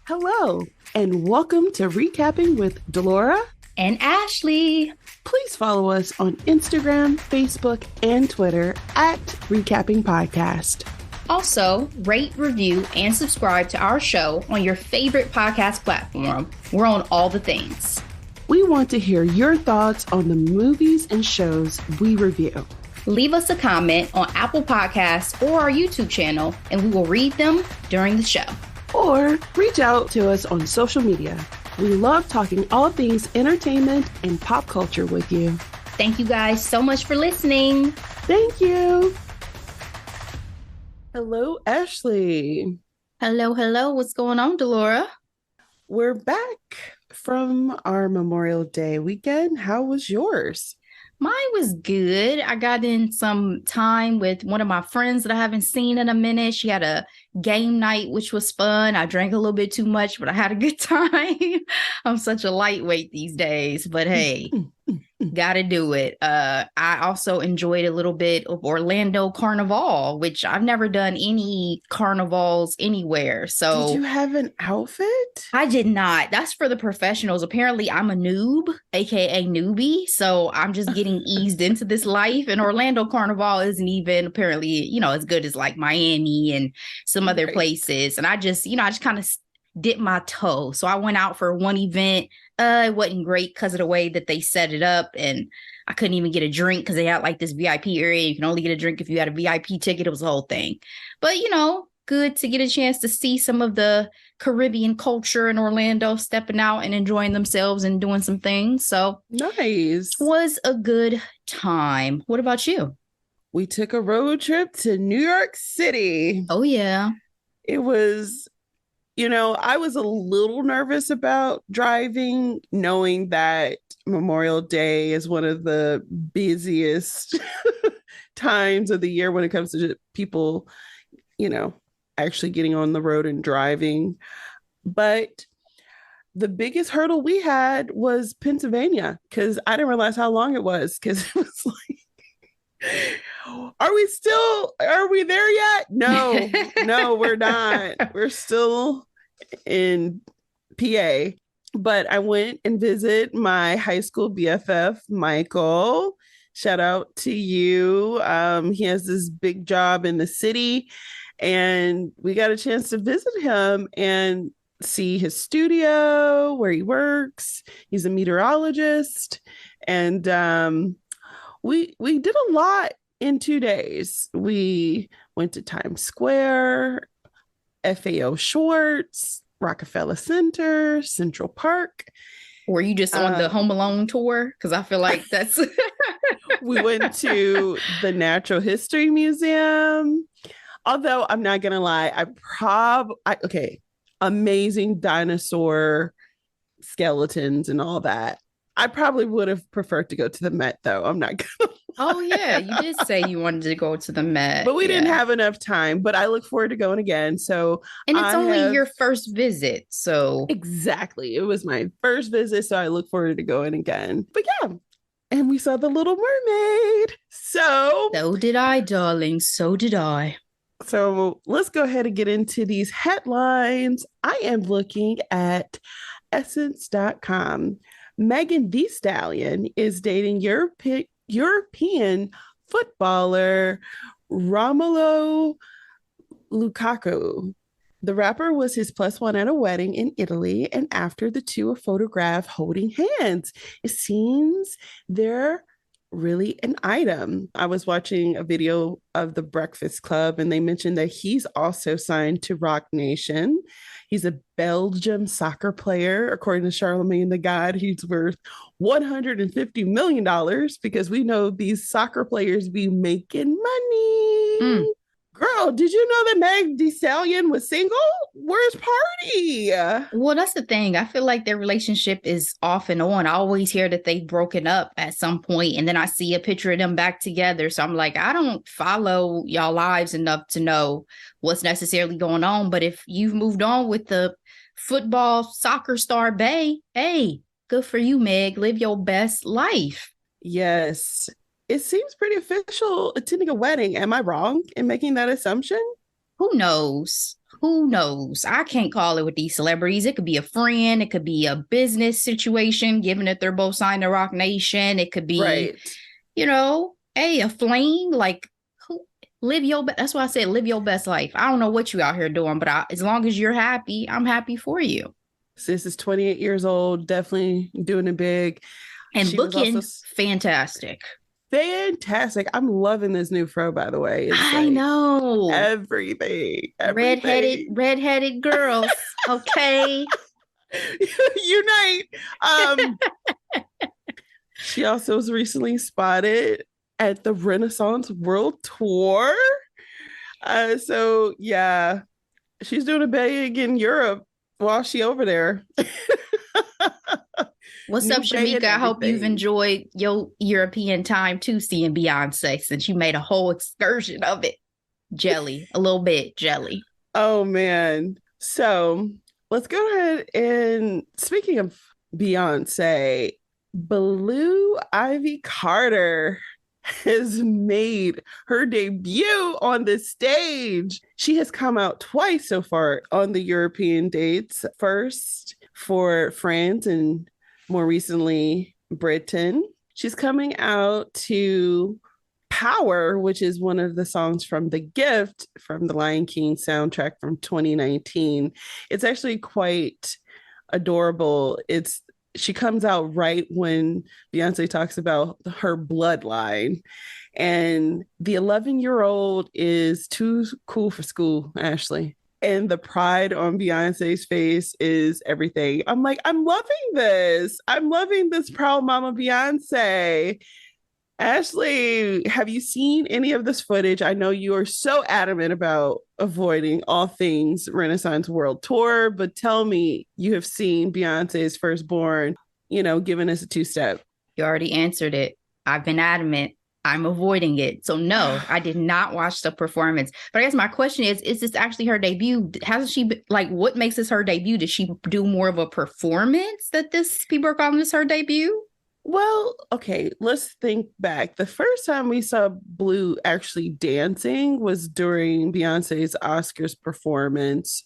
Hello, and welcome to Recapping with Delora and Ashley. Please follow us on Instagram, Facebook, and Twitter at Recapping Podcast. Also, rate, review, and subscribe to our show on your favorite podcast platform. We're on all the things. We want to hear your thoughts on the movies and shows we review. Leave us a comment on Apple Podcasts or our YouTube channel, and we will read them during the show. Or reach out to us on social media. We love talking all things entertainment and pop culture with you. Thank you guys so much for listening. Thank you. Hello, Ashley. Hello. What's going on, Delora? We're back from our Memorial Day weekend. How was yours? Mine was good. I got in some time with one of my friends that I haven't seen in a minute. She had a game night, which was fun. I drank a little bit too much, but I had a good time. I'm such a lightweight these days, but hey, gotta do it. I also enjoyed a little bit of Orlando Carnival, which I've never done any carnivals anywhere. So did you have an outfit? I did not. That's for the professionals. Apparently I'm a noob, aka newbie. So I'm just getting eased into this life. And Orlando Carnival isn't even apparently, as good as like Miami and some other places. And I just kind of dipped my toe. So I went out for one event. It wasn't great because of the way that they set it up, and I couldn't even get a drink because they had like this VIP area. You can only get a drink if you had a VIP ticket. It was a whole thing. But, good to get a chance to see some of the Caribbean culture in Orlando stepping out and enjoying themselves and doing some things. So nice. Was a good time. What about you? We took a road trip to New York City. Oh, yeah. It was, I was a little nervous about driving, knowing that Memorial Day is one of the busiest times of the year when it comes to people, actually getting on the road and driving. But the biggest hurdle we had was Pennsylvania, because I didn't realize how long it was, because it was like, are we there yet? No, we're not. We're still in PA. But I went and visited my high school BFF, Michael. Shout out to you. He has this big job in the city, and we got a chance to visit him and see his studio where he works. He's a meteorologist, and we did a lot in 2 days. We went to Times Square, FAO Schwartz, Rockefeller Center, Central Park. Were you just on the Home Alone tour? Because I feel like that's... We went to the Natural History Museum. Although I'm not going to lie, amazing dinosaur skeletons and all that. I probably would have preferred to go to the Met, though. I'm not going to. Oh, yeah. You did say you wanted to go to the Met. But we didn't have enough time. But I look forward to going again. And it's only your first visit. So exactly. It was my first visit. So I look forward to going again. But yeah. And we saw the Little Mermaid. So did I, darling. So did I. So let's go ahead and get into these headlines. I am looking at essence.com. Meg Thee Stallion is dating European footballer Romelu Lukaku. The rapper was his plus one at a wedding in Italy, and after the two are photographed holding hands, it seems they're really an item. I was watching a video of the Breakfast Club, and they mentioned that he's also signed to Rock Nation. He's a Belgium soccer player. According to Charlemagne the God, he's worth $150 million, because we know these soccer players be making money. Girl, did you know that Meg Thee Stallion was single? Where's Party? Well, that's the thing. I feel like their relationship is off and on. I always hear that they've broken up at some point, and then I see a picture of them back together. So I'm like, I don't follow y'all lives enough to know what's necessarily going on. But if you've moved on with the football soccer star bae, hey, good for you, Meg. Live your best life. Yes. It seems pretty official attending a wedding. Am I wrong in making that assumption? Who knows? who knows? I can't call it with these celebrities. It could be a friend. It could be a business situation, given that they're both signed to Rock Nation. It could be, Right. hey, a fling. Like, live your best. That's why I said live your best life. I don't know what you out here doing, but as long as you're happy, I'm happy for you. Sis is 28 years old, definitely doing it big. And She was also looking fantastic. fantastic. I'm loving this new fro, by the way. It's I like know. everything. Redheaded girls. Okay. Unite. She also was recently spotted at the Renaissance World Tour. So yeah, she's doing a big in Europe while she over there. What's New up, Bay and Shamika? I hope you've everything. enjoyed your European time too, seeing Beyonce, since you made a whole excursion of it. Jelly, a little bit jelly. Oh man. So let's go ahead and speaking of Beyonce, Blue Ivy Carter has made her debut on the stage. She has come out twice so far on the European dates. First for France and more recently Britain. She's coming out to Power, which is one of the songs from The Gift from the Lion King soundtrack from 2019. It's actually quite adorable. She comes out right when Beyonce talks about her bloodline. And the 11-year-old is too cool for school, Ashley. And the pride on Beyonce's face is everything. I'm like, I'm loving this. I'm loving this proud mama Beyonce. Ashley, have you seen any of this footage? I know you are so adamant about avoiding all things Renaissance World Tour, but tell me you have seen Beyonce's firstborn, giving us a two-step. You already answered it. I've been adamant. I'm avoiding it. So no, I did not watch the performance. But I guess my question is this actually her debut? Hasn't she what makes this her debut? Did she do more of a performance that people are calling this her debut? Well, okay, let's think back. The first time we saw Blue actually dancing was during Beyonce's Oscars performance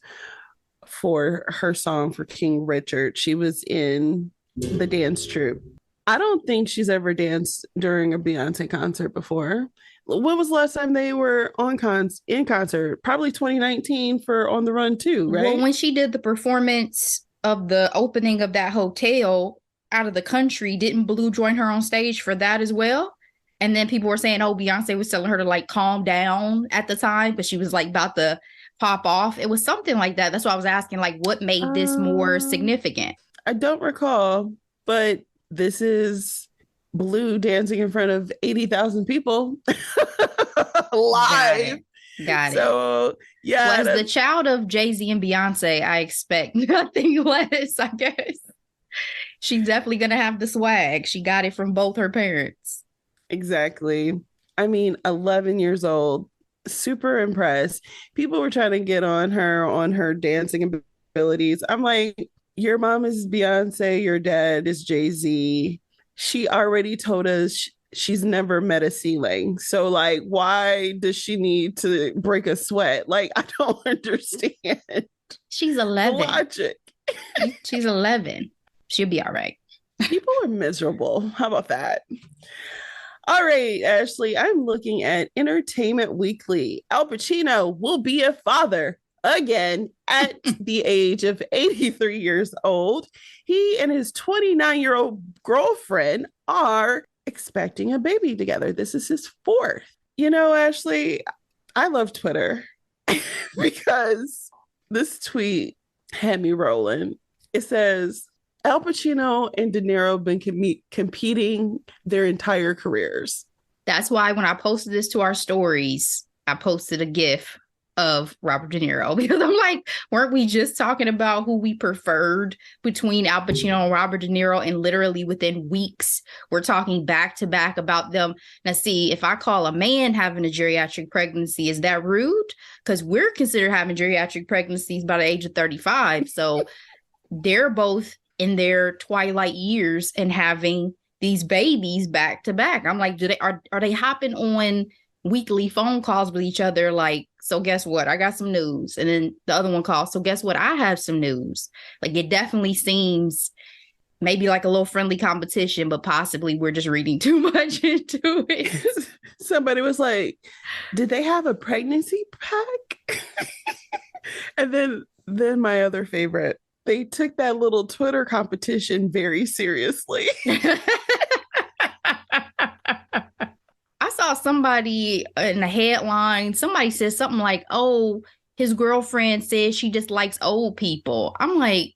for her song for King Richard. She was in the dance troupe. I don't think she's ever danced during a Beyonce concert before. When was the last time they were in concert? Probably 2019 for On the Run 2, right? Well, when she did the performance of the opening of that hotel out of the country, didn't Blue join her on stage for that as well? And then people were saying, oh, Beyonce was telling her to calm down at the time, but she was about to pop off. It was something like that. That's why I was asking, what made this more significant? I don't recall, but this is Blue dancing in front of 80,000 people live. Got it. So, yeah. Well, as the child of Jay-Z and Beyonce, I expect nothing less, I guess. She's definitely going to have the swag. She got it from both her parents. Exactly. I mean, 11 years old, super impressed. People were trying to get on her dancing abilities. I'm like, your mom is Beyonce, your dad is Jay-Z. She already told us she's never met a ceiling. So why does she need to break a sweat? I don't understand. She's 11. Logic. She's 11. She'll be all right. People are miserable. How about that? All right, Ashley, I'm looking at Entertainment Weekly. Al Pacino will be a father again at the age of 83 years old. He and his 29-year-old girlfriend are expecting a baby together. This is his fourth. Ashley, I love Twitter because this tweet had me rolling. It says, Al Pacino and De Niro have been competing their entire careers. That's why when I posted this to our stories, I posted a GIF of Robert De Niro, because I'm like, weren't we just talking about who we preferred between Al Pacino and Robert De Niro? And literally within weeks, we're talking back to back about them. Now, see, if I call a man having a geriatric pregnancy, is that rude? Because we're considered having geriatric pregnancies by the age of 35. So they're both in their twilight years and having these babies back to back. I'm like, are they hopping on weekly phone calls with each other, like, so guess what? I got some news. And then the other one calls, so guess what? I have some news. Like, it definitely seems maybe like a little friendly competition, but possibly we're just reading too much into it. Somebody was like, did they have a pregnancy pack? And then my other favorite, they took that little Twitter competition very seriously. I saw somebody in the headline, somebody said something like, oh, his girlfriend says she just likes old people. I'm like,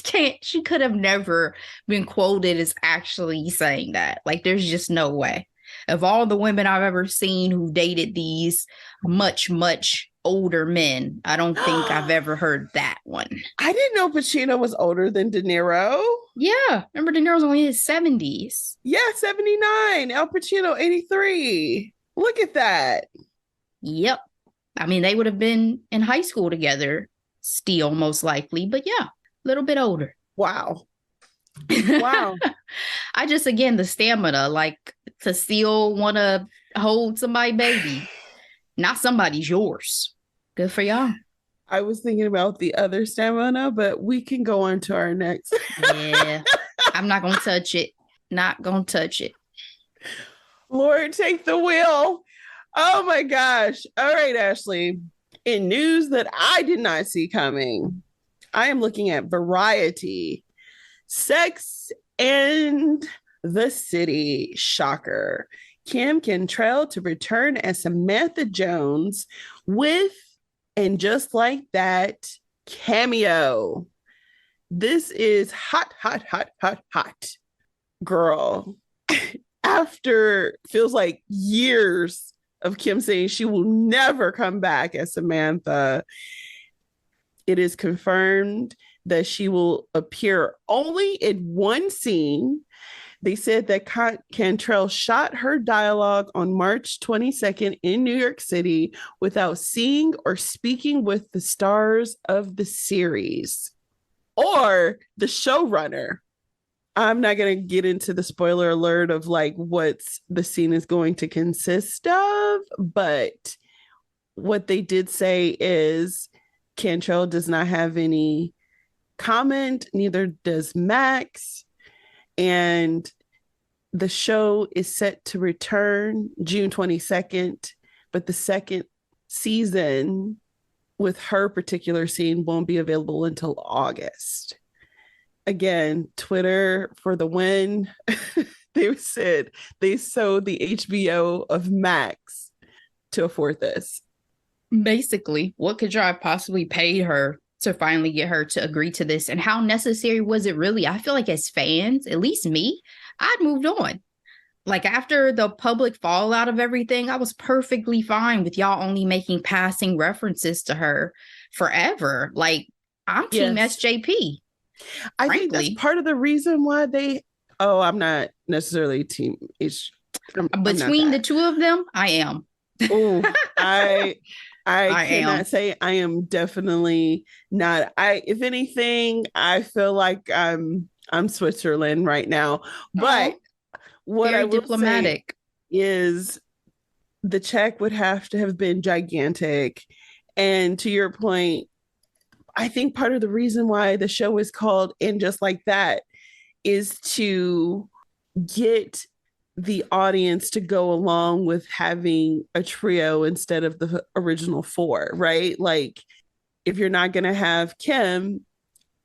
she could have never been quoted as actually saying that. Like, there's just no way. Of all the women I've ever seen who dated these much, much older men, I don't think I've ever heard that one. I didn't know Pacino was older than De Niro. Yeah. Remember, De Niro's only in his 70s. Yeah, 79. Al Pacino, 83. Look at that. Yep. I mean, they would have been in high school together still, most likely. But yeah, a little bit older. Wow. Wow. I just, again, the stamina, like, to still want to hold somebody's baby. Not somebody's yours. Good for y'all. I was thinking about the other stamina, but we can go on to our next. Yeah. I'm not going to touch it. Not going to touch it. Lord, take the wheel. Oh my gosh. All right, Ashley. In news that I did not see coming, I am looking at Variety. Sex and the City. Shocker. Kim Cattrall to return as Samantha Jones with, and just like that, cameo. This is hot, hot, hot, hot, hot. Girl, after feels like years of Kim saying she will never come back as Samantha, it is confirmed that she will appear only in one scene. They said that Cattrall shot her dialogue on March 22nd in New York City without seeing or speaking with the stars of the series or the showrunner. I'm not going to get into the spoiler alert of like what the scene is going to consist of, but what they did say is Cattrall does not have any comment, neither does Max. And the show is set to return June 22nd, but the second season with her particular scene won't be available until August. Again, Twitter for the win. They said they sold the HBO of Max to afford this. Basically, what could I possibly pay her to finally get her to agree to this? And how necessary was it really? I feel like as fans, at least me, I'd moved on. Like, after the public fallout of everything, I was perfectly fine with y'all only making passing references to her forever. Like, I'm team SJP. I think that's part of the reason why I'm not necessarily team H. Between the two of them, I am. Oh, I cannot say I am definitely not. If anything, I feel like I'm Switzerland right now. But what I will say is the check would have to have been gigantic. And to your point, I think part of the reason why the show is called And Just Like That is to get the audience to go along with having a trio instead of the original four, right? Like, if you're not going to have Kim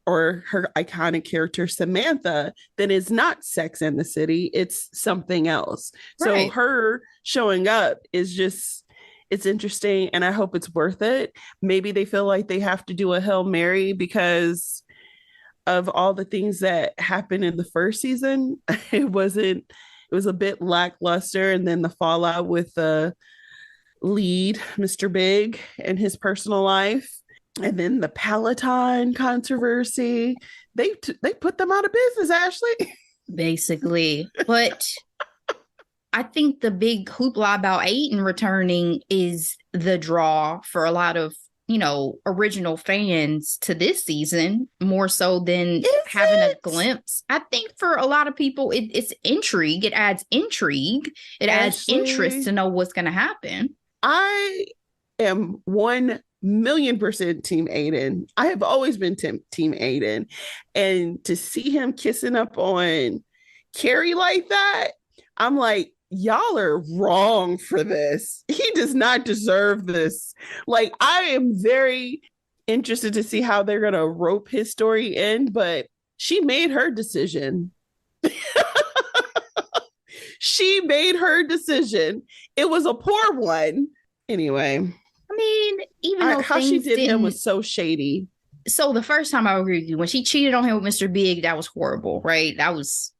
or her iconic character Samantha, then it's not Sex and the City, it's something else. Right. So her showing up is just, it's interesting, and I hope it's worth it. Maybe they feel like they have to do a Hail Mary because of all the things that happened in the first season. It was a bit lackluster, and then the fallout with the lead, Mr. Big, and his personal life, and then the Peloton controversy. They put them out of business, Ashley. Basically. But I think the big hoopla about Aiden returning is the draw for a lot of original fans to this season more so than Is having a it? glimpse. I think for a lot of people, it's intrigue. It adds intrigue. It adds interest Ashley, to know what's going to happen. I am 1,000,000% Team Aiden. I have always been Team Aiden. And to see him kissing up on Carrie like that, I'm like, y'all are wrong for this. He does not deserve this. Like, I am very interested to see how they're going to rope his story in, but she made her decision. She made her decision. It was a poor one. Anyway, I mean, even though how she things did him didn't. was so shady. So the first time I agree with you, when she cheated on him with Mr. Big, that was horrible, right?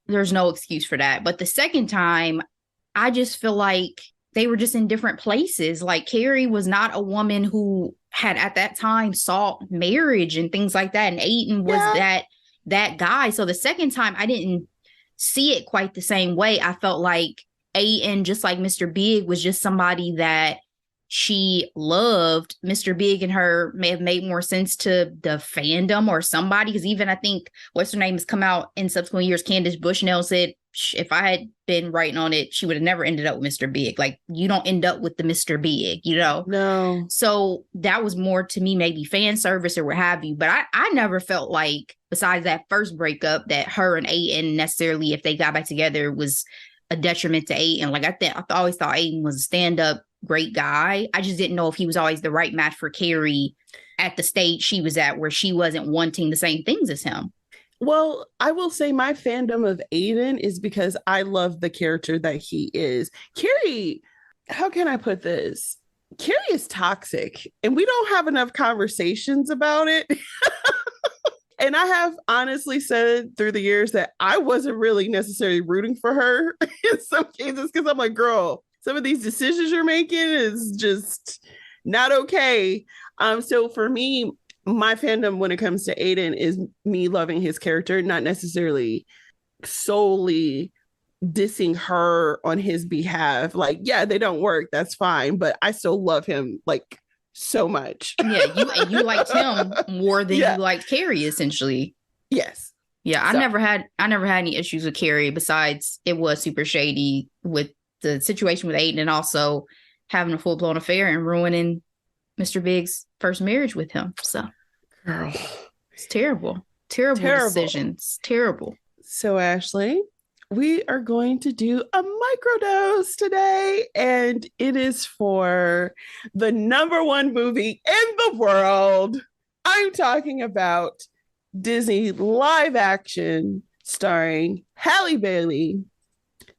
There's no excuse for that. But the second time, I just feel like they were just in different places. Like Carrie was not a woman who had at that time sought marriage and things like that. And Aiden was Yeah. that guy. So the second time I didn't see it quite the same way. I felt like Aiden, just like Mr. Big, was just somebody that she loved. Mr. Big and her may have made more sense to the fandom or somebody, because even I think what's her name has come out in subsequent years. Candace Bushnell said if I had been writing on it, she would have never ended up with Mr. Big. Like, you don't end up with the Mr. Big, No. So that was more to me, maybe fan service or what have you. But I never felt like, besides that first breakup, that her and Aiden necessarily, if they got back together, was a detriment to Aiden. Like, I always thought Aiden was a stand-up great guy. I just didn't know if he was always the right match for Carrie at the stage she was at, where she wasn't wanting the same things as him. Well, I will say my fandom of Aiden is because I love the character that he is. Carrie, how can I put this? Carrie is toxic, and we don't have enough conversations about it. And I have honestly said through the years that I wasn't really necessarily rooting for her in some cases, because I'm like, girl, some of these decisions you're making is just not okay. So for me, my fandom when it comes to Aiden is me loving his character, not necessarily solely dissing her on his behalf. Like, yeah, they don't work, that's fine, but I still love him like so much. Yeah, you liked him more than you liked Carrie, essentially. Yes. Yeah, I never had any issues with Carrie, besides it was super shady with the situation with Aiden, and also having a full-blown affair and ruining Mr. Big's first marriage with him. So, girl, it's terrible. Terrible decisions. Terrible. So, Ashley, we are going to do a microdose today, and it is for the #1 movie in the world. I'm talking about Disney live action starring Halle Bailey,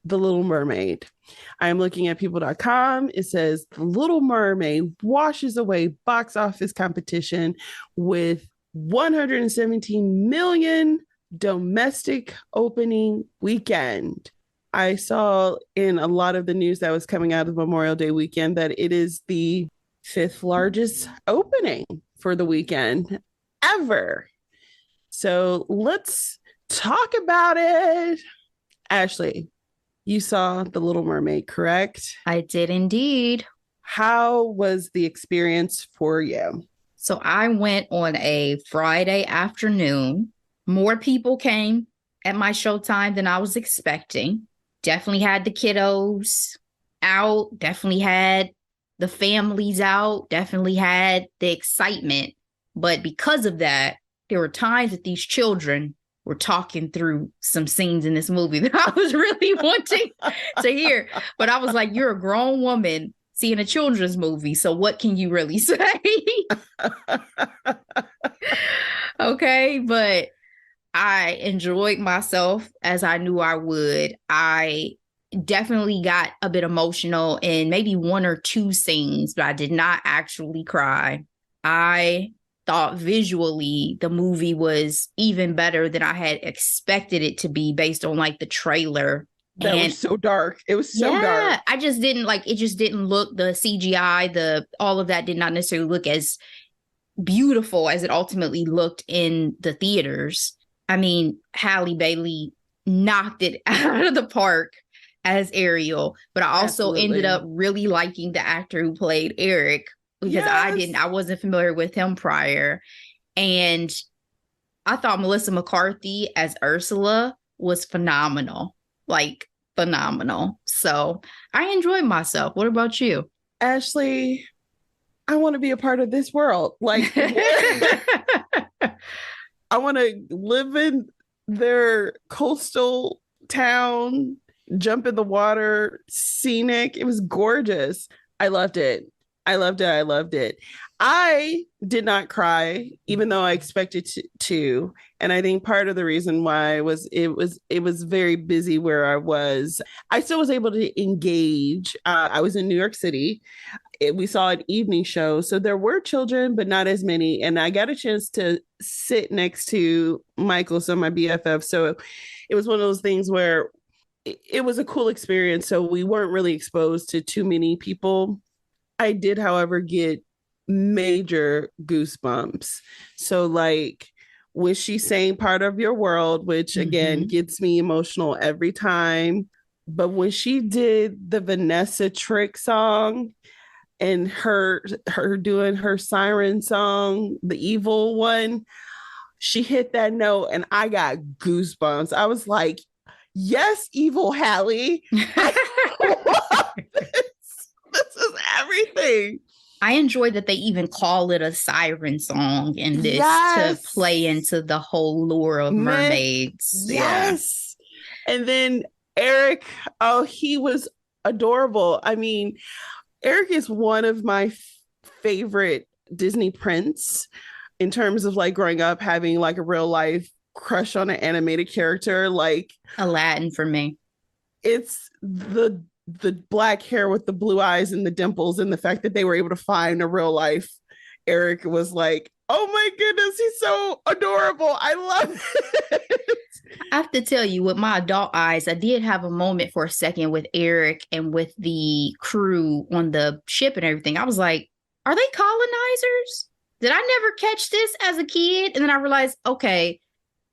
The Little Mermaid. I'm looking at people.com. It says The Little Mermaid washes away box office competition with 117 million domestic opening weekend. I saw in a lot of the news that was coming out of Memorial Day weekend that it is the 5th largest opening for the weekend ever. So let's talk about it. Ashley, you saw The Little Mermaid, correct? I did indeed. How was the experience for you? So I went on a Friday afternoon. More people came at my showtime than I was expecting. Definitely had the kiddos out. Definitely had the families out. Definitely had the excitement. But because of that, there were times that these children were talking through some scenes in this movie that I was really wanting to hear. But I was like, you're a grown woman seeing a children's movie, so what can you really say? Okay, but I enjoyed myself as I knew I would. I definitely got a bit emotional in maybe one or two scenes, but I did not actually cry. I thought visually the movie was even better than I had expected it to be based on like the trailer. That was so dark. It was so dark. I just didn't like it. Just didn't look, the CGI, all of that did not necessarily look as beautiful as it ultimately looked in the theaters. I mean, Halle Bailey knocked it out of the park as Ariel, but I also ended up really liking the actor who played Eric. because Yes. I wasn't familiar with him prior. And I thought Melissa McCarthy as Ursula was phenomenal, like phenomenal. So I enjoyed myself. What about you? Ashley, I want to be a part of this world. Like, what? I want to live in their coastal town, jump in the water, scenic. It was gorgeous. I loved it. I loved it. I loved it. I did not cry, even though I expected to. And I think part of the reason why was very busy where I was. I still was able to engage. I was in New York City. We saw an evening show, so there were children but not as many, and I got a chance to sit next to Michael, so my BFF. So it was one of those things where it was a cool experience, so we weren't really exposed to too many people. I did, however, get major goosebumps. So like when she sang Part of Your World, which again Mm-hmm. gets me emotional every time, but when she did the Vanessa Trick song and her doing her siren song, the evil one, she hit that note and I got goosebumps. I was like, yes, evil Halle. I love this. This is everything. I enjoyed that they even call it a siren song in this to Yes. play into the whole lore of Meg, mermaids. Yeah. yes. And then Eric, oh, he was adorable. I mean, Eric is one of my favorite Disney prince in terms of like growing up having like a real life crush on an animated character. Like Aladdin for me. it's the black hair with the blue eyes and the dimples and the fact that they were able to find a real life Eric was like, oh my goodness, he's so adorable. I love it. I have to tell you, with my adult eyes, I did have a moment for a second with Eric and with the crew on the ship and everything. I was like, are they colonizers? Did I never catch this as a kid? And then I realized, okay,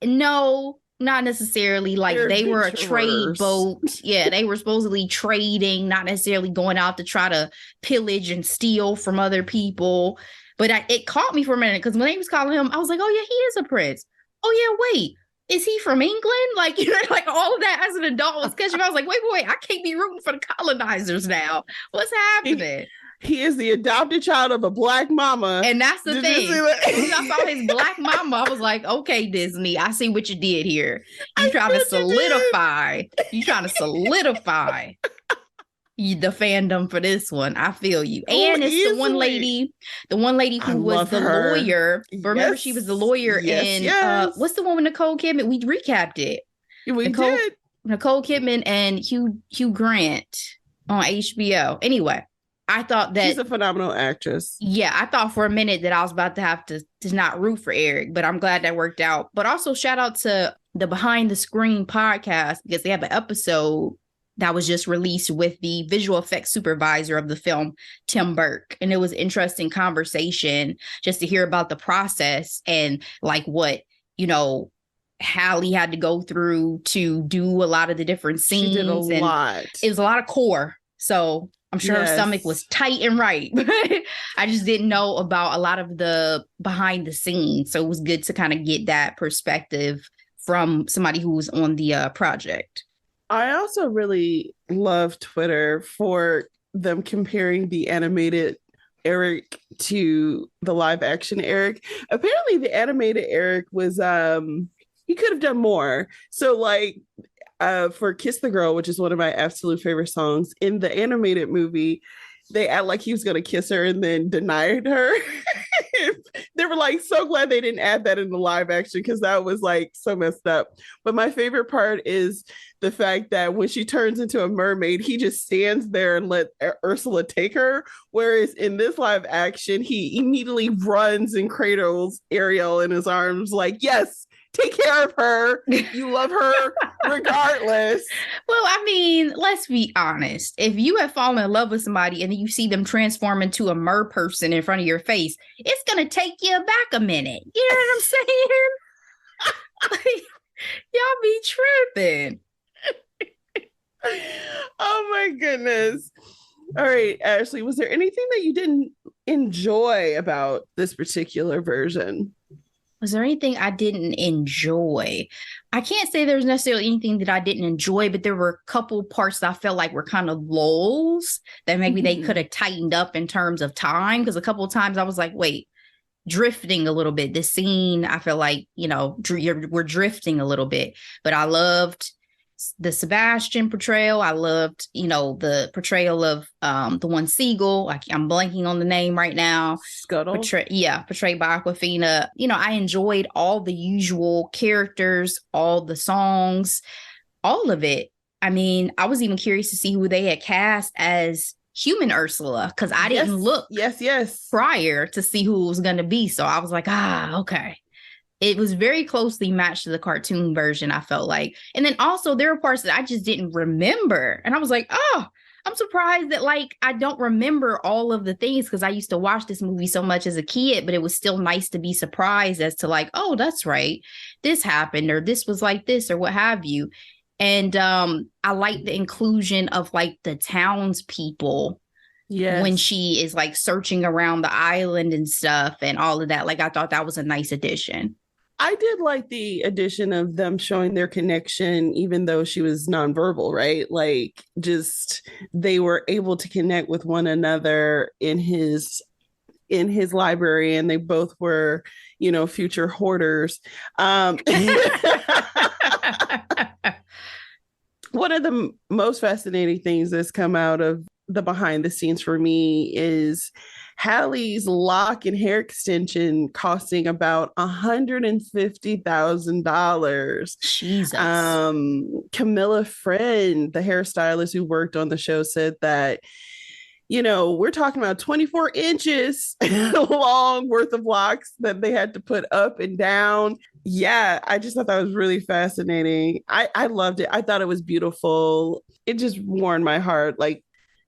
no, not necessarily. Like They're they were a trade adventurers. boat. Yeah, they were supposedly trading, not necessarily going out to try to pillage and steal from other people. But it caught me for a minute because when they was calling him, I was like, oh yeah, he is a prince. Oh yeah, wait, is he from England? Like, you know, like all of that as an adult was catching me. I was like, wait, I can't be rooting for the colonizers now. What's happening? He is the adopted child of a black mama. And that's the Did thing. you see that? When I saw his black mama, I was like, okay, Disney, I see what you did here. You I trying to bet you did. solidify. You trying to solidify the fandom for this one. I feel you. Oh, And it's easily. the one lady I who was love the her. lawyer. Remember, she was the lawyer Yes, in yes. what's the one with Nicole Kidman? We recapped it. We did. Nicole Kidman and Hugh Grant on HBO. Anyway, I thought that She's a phenomenal actress. yeah, I thought for a minute that I was about to have to not root for Eric, but I'm glad that worked out. But also shout out to the Behind the Screen podcast because they have an episode that was just released with the visual effects supervisor of the film, Tim Burke. And it was interesting conversation just to hear about the process and like what, you know, Halle had to go through to do a lot of the different scenes. She did a and lot. It was a lot of core. So I'm sure her stomach was tight and right. I just didn't know about a lot of the behind the scenes. So it was good to kind of get that perspective from somebody who was on the project. I also really love Twitter for them comparing the animated Eric to the live action Eric. Apparently the animated Eric was he could have done more. So like for Kiss the Girl, which is one of my absolute favorite songs, in the animated movie, they act like he was going to kiss her and then denied her. They were like so glad they didn't add that in the live action because that was like so messed up. But my favorite part is the fact that when she turns into a mermaid, he just stands there and let Ursula take her. Whereas in this live action, he immediately runs and cradles Ariel in his arms, like, yes, take care of her. You love her regardless. Well, I mean, let's be honest. If you have fallen in love with somebody and then you see them transform into a mer person in front of your face, it's going to take you back a minute. You know what I'm saying? Like, y'all be tripping. Oh my goodness. All right, Ashley, was there anything that you didn't enjoy about this particular version? Was there anything I didn't enjoy? I can't say there's necessarily anything that I didn't enjoy, but there were a couple parts that I felt like were kind of lulls that maybe they could have tightened up in terms of time. Because a couple of times I was like, wait, drifting a little bit. This scene, I feel like, we're drifting a little bit. But I loved the Sebastian portrayal. I loved, the portrayal of the one Seagull. I'm blanking on the name right now. Scuttle. Portrayed by Aquafina. I enjoyed all the usual characters, all the songs, all of it. I mean, I was even curious to see who they had cast as human Ursula, because I didn't look prior to see who it was going to be. So I was like, okay. It was very closely matched to the cartoon version, I felt like. And then also there were parts that I just didn't remember. And I was like, I'm surprised that I don't remember all of the things, because I used to watch this movie so much as a kid, but it was still nice to be surprised as to oh, that's right, this happened, or this was like this, or what have you. And I like the inclusion of the townspeople. Yes. When she is searching around the island and stuff and all of that. I thought that was a nice addition. I did like the addition of them showing their connection, even though she was nonverbal, right? Just they were able to connect with one another in his library, and they both were, future hoarders. One of the most fascinating things that's come out of the behind the scenes for me is Halle's lock and hair extension costing about $150,000. Jesus. Camilla Friend, the hairstylist who worked on the show, said that, we're talking about 24 inches long worth of locks that they had to put up and down. Yeah, I just thought that was really fascinating. I loved it. I thought it was beautiful. It just warmed my heart,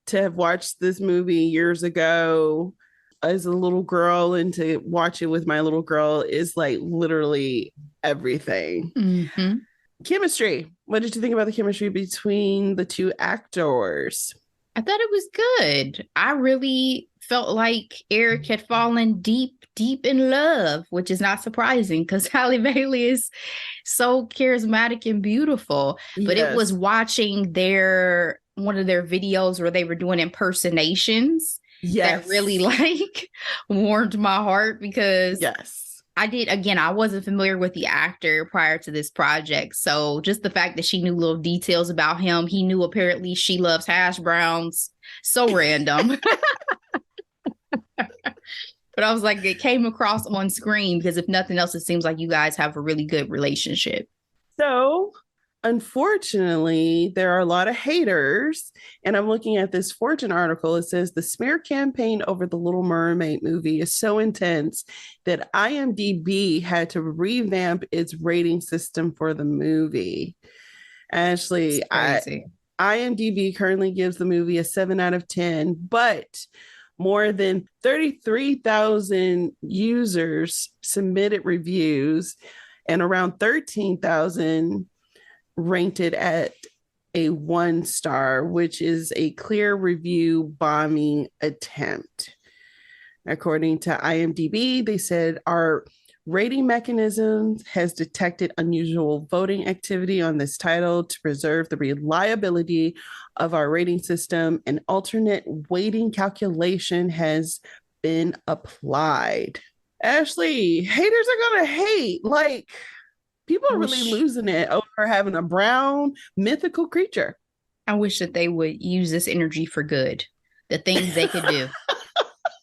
to have watched this movie years ago as a little girl, and to watch it with my little girl is literally everything. Mm-hmm. Chemistry. What did you think about the chemistry between the two actors? I thought it was good. I really felt like Eric had fallen deep in love, which is not surprising because Halle Bailey is so charismatic and beautiful. But It was watching one of their videos where they were doing impersonations that really warmed my heart, because I wasn't familiar with the actor prior to this project. So just the fact that she knew little details about him, he knew apparently she loves hash browns. So random. But I was like, it came across on screen because if nothing else, it seems like you guys have a really good relationship. So unfortunately, there are a lot of haters. And I'm looking at this Fortune article. It says the smear campaign over the Little Mermaid movie is so intense that IMDb had to revamp its rating system for the movie. Ashley, IMDb currently gives the movie a 7 out of 10, but more than 33,000 users submitted reviews, and around 13,000 ranked it at a 1 star, which is a clear review bombing attempt. According to IMDb, they said our rating mechanism has detected unusual voting activity on this title. To preserve the reliability of our rating system, an alternate weighting calculation has been applied. Ashley, haters are gonna hate. People are really losing it over having a brown mythical creature. I wish that they would use this energy for good. The things they could do.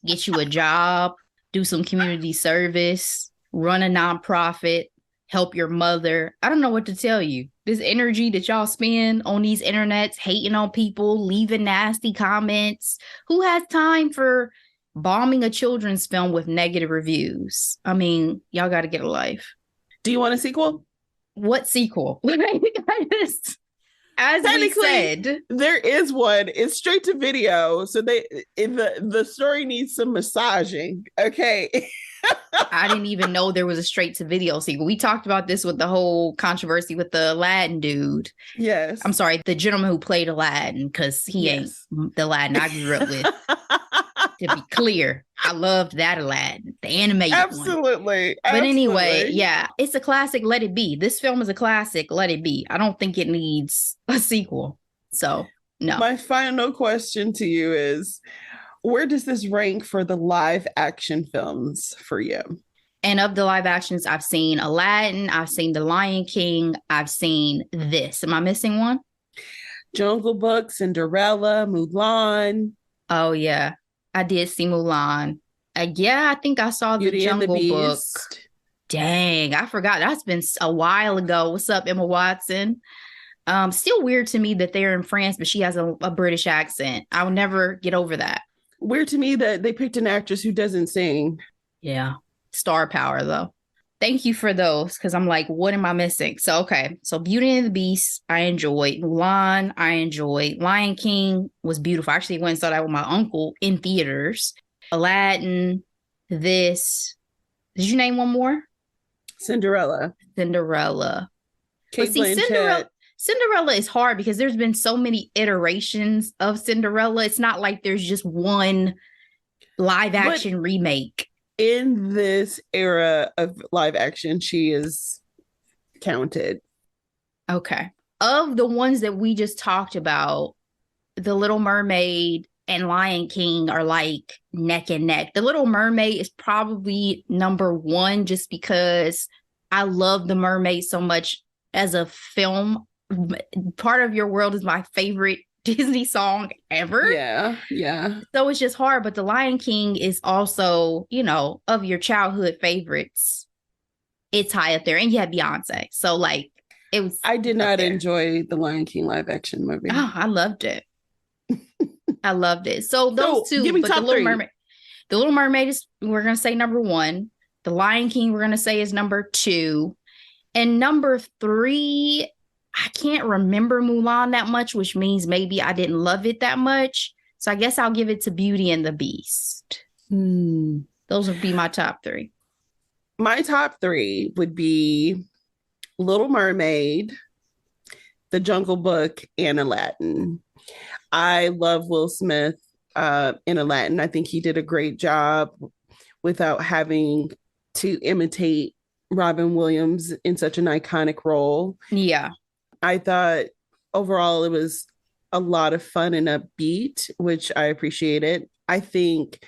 Get you a job, do some community service, run a nonprofit, help your mother. I don't know what to tell you. This energy that y'all spend on these internets, hating on people, leaving nasty comments. Who has time for bombing a children's film with negative reviews? I mean, y'all got to get a life. Do you want a sequel? What sequel? As we said, there is one. It's straight to video, so the story needs some massaging. Okay. I didn't even know there was a straight to video sequel. We talked about this with the whole controversy with the Aladdin dude. Yes. I'm sorry, the gentleman who played Aladdin, because he ain't the Aladdin I grew up with. To be clear. I loved that Aladdin, the animated one. Absolutely. But anyway, Absolutely. yeah, it's a classic. Let it be. This film is a classic. Let it be. I don't think it needs a sequel. So, no. My final question to you is, where does this rank for the live action films for you? And of the live actions, I've seen Aladdin, I've seen The Lion King, I've seen this. Am I missing one? Jungle Book, Cinderella, Mulan, Oh, yeah. I did see Mulan. Yeah, I think I saw the Beauty and the Jungle Book. Beast. Dang, I forgot. That's been a while ago. What's up, Emma Watson? Still weird to me that they're in France, but she has a British accent. I will never get over that. Weird to me that they picked an actress who doesn't sing. Yeah. Star power, though. Thank you for those, because I'm like, what am I missing? So, okay. So Beauty and the Beast, I enjoyed. Mulan, I enjoyed. Lion King was beautiful. I actually went and saw that with my uncle in theaters. Aladdin, this. Did you name one more? Cinderella. Cinderella. Kate But see, Blanchett. Cinderella is hard because there's been so many iterations of Cinderella. It's not like there's just one live action remake. In this era of live action, she is counted. Okay. Of the ones that we just talked about, The Little Mermaid and Lion King are like neck and neck. The Little Mermaid is probably number one just because I love The Mermaid so much as a film. Part of Your World is my favorite Disney song ever. Yeah, yeah. So it's just hard. But The Lion King is also, of your childhood favorites. It's high up there. And you had Beyonce. So like it was. I did not enjoy the Lion King live action movie. Oh, I loved it. I loved it. So those two, give me but top The Little three. Mermaid. The Little Mermaid is, we're gonna say, number one. The Lion King, we're gonna say, is number two. And number three, I can't remember Mulan that much, which means maybe I didn't love it that much. So I guess I'll give it to Beauty and the Beast. Those would be my top three. My top three would be Little Mermaid, The Jungle Book, and Aladdin. I love Will Smith in Aladdin. I think he did a great job without having to imitate Robin Williams in such an iconic role. Yeah. I thought overall it was a lot of fun and upbeat, which I appreciated. I think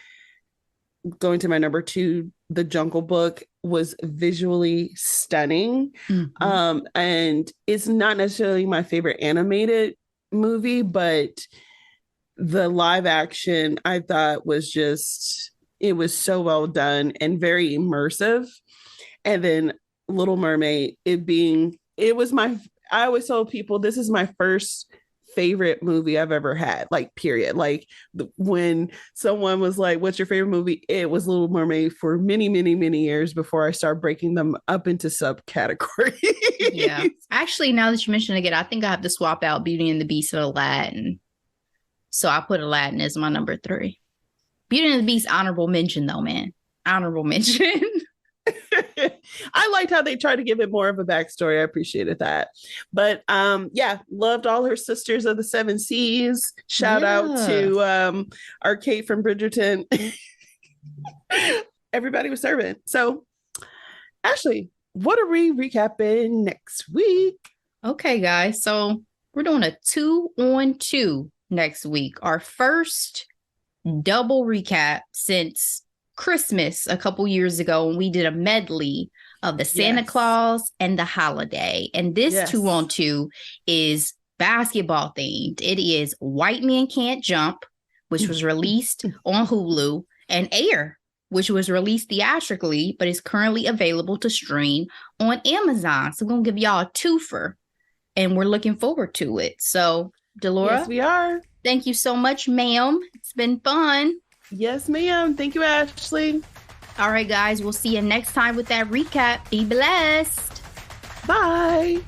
going to my number two, The Jungle Book was visually stunning. Mm-hmm. And it's not necessarily my favorite animated movie, but the live action I thought was it was so well done and very immersive. And then Little Mermaid, I always tell people this is my first favorite movie I've ever had, like, period. Like when someone was like, what's your favorite movie? It was Little Mermaid for many, many, many years before I started breaking them up into subcategories. Yeah. Actually, now that you mention it again, I think I have to swap out Beauty and the Beast and Aladdin. So I put Aladdin as my number three. Beauty and the Beast, honorable mention though, man. Honorable mention. I liked how they tried to give it more of a backstory. I appreciated that. But yeah, loved all her sisters of the seven seas. Shout out to our Kate from Bridgerton. Everybody was serving. So Ashley, what are we recapping next week? Okay, guys. So we're doing a 2-on-2 next week. Our first double recap since Christmas a couple years ago when we did a medley of the Santa Claus and the holiday. And this 2-on-2 is basketball themed. It is White Men Can't Jump, which was released on Hulu, and Air, which was released theatrically, but is currently available to stream on Amazon. So we're going to give y'all a twofer, and we're looking forward to it. So, Delora, yes, we are. Thank you so much, ma'am. It's been fun. Yes, ma'am. Thank you, Ashley. All right, guys. We'll see you next time with that recap. Be blessed. Bye.